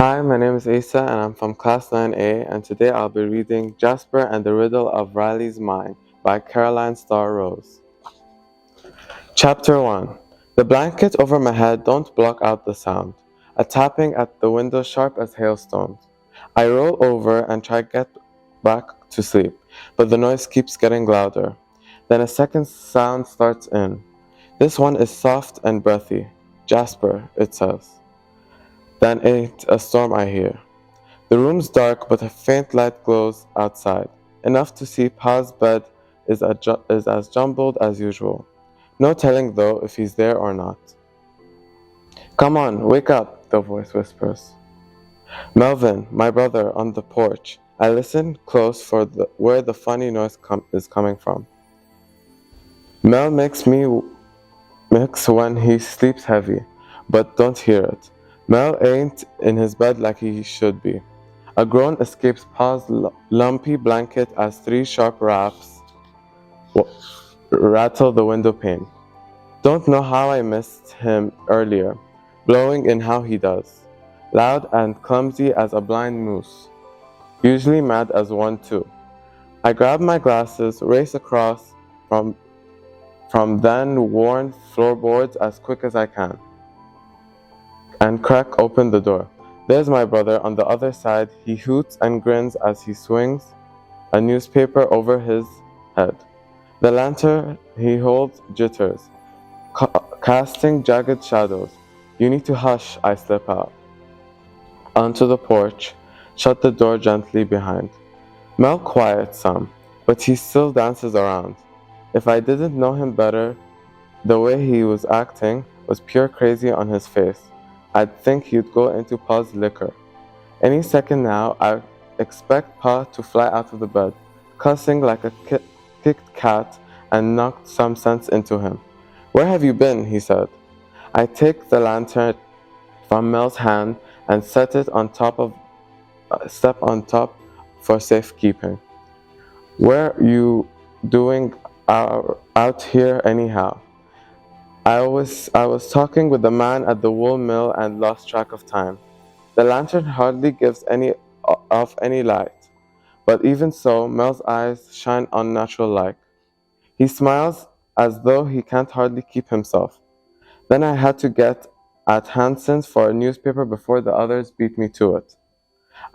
Hi, my name is Asa and I'm from Class 9A, and today I'll be reading Jasper and the Riddle of Riley's Mind by Caroline Starr Rose. Chapter 1. The blanket over my head don't block out the sound. A tapping at the window sharp as hailstones. I roll over and try to get back to sleep, but the noise keeps getting louder. Then a second sound starts in. This one is soft and breathy. Jasper, it says. Then it's a storm I hear. The room's dark, but a faint light glows outside, enough to see Pa's bed is as jumbled as usual. No telling, though, if he's there or not. Come on, wake up, the voice whispers. Melvin, my brother, on the porch. I listen close for where the funny noise is coming from. Mel makes when he sleeps heavy, but don't hear it. Mel ain't in his bed like he should be. A groan escapes Pa's lumpy blanket as three sharp raps rattle the window pane. Don't know how I missed him earlier, blowing in how he does. Loud and clumsy as a blind moose. Usually mad as one too. I grab my glasses, race across from then worn floorboards as quick as I can, and crack open the door. There's my brother on the other side. He hoots and grins as he swings a newspaper over his head. The lantern he holds jitters, casting jagged shadows. You need to hush, I slip out. Onto the porch, shut the door gently behind. Mel quiets some, but he still dances around. If I didn't know him better, the way he was acting was pure crazy on his face. I'd think he'd go into Pa's liquor. Any second now, I expect Pa to fly out of the bed, cussing like a kicked cat, and knocked some sense into him. Where have you been? He said. I take the lantern from Mel's hand and set it on top step on top for safekeeping. Where are you doing out here anyhow? I was talking with the man at the wool mill and lost track of time. The lantern hardly gives off any light, but even so, Mel's eyes shine unnatural-like. He smiles as though he can't hardly keep himself. Then I had to get at Hanson's for a newspaper before the others beat me to it.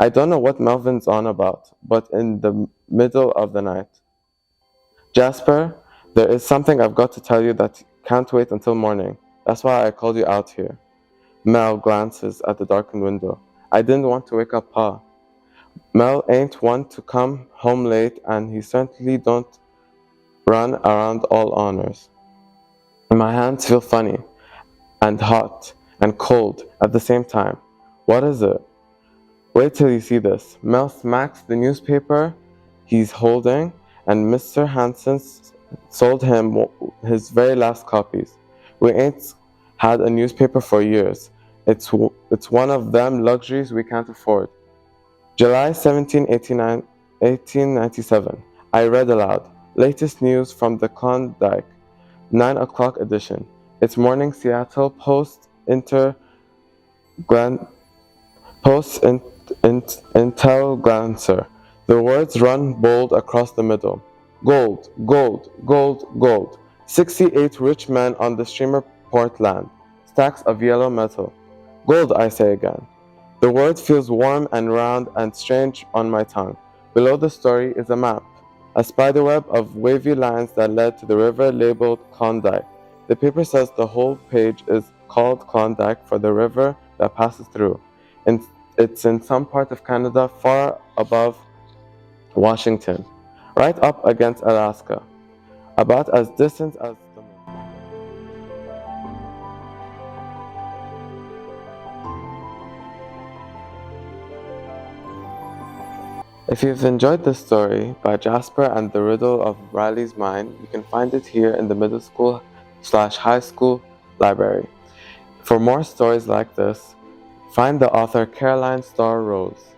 I don't know what Melvin's on about, but in the middle of the night. Jasper, there is something I've got to tell you that can't wait until morning. That's why I called you out here. Mel glances at the darkened window. I didn't want to wake up Pa. Mel ain't one to come home late, and he certainly don't run around all honors. My hands feel funny, and hot, and cold at the same time. What is it? Wait till you see this. Mel smacks the newspaper he's holding, and Mr. Hanson sold him his very last copies. We ain't had a newspaper for years. It's one of them luxuries we can't afford. July 17, 1897. I read aloud. Latest news from the Klondike, 9 o'clock edition. It's morning Seattle Post Intel Glancer. The words run bold across the middle. Gold, gold, gold, gold. 68 rich men on the steamer Portland. Stacks of yellow metal. Gold, I say again. The word feels warm and round and strange on my tongue. Below the story is a map. A spiderweb of wavy lines that led to the river labeled Klondike. The paper says the whole page is called Klondike for the river that passes through. It's in some part of Canada far above Washington, right up against Alaska, about as distant as the moon. If you've enjoyed this story by Jasper and the Riddle of Riley's Mind, you can find it here in the middle school/high school library. For more stories like this, find the author Caroline Starr Rose.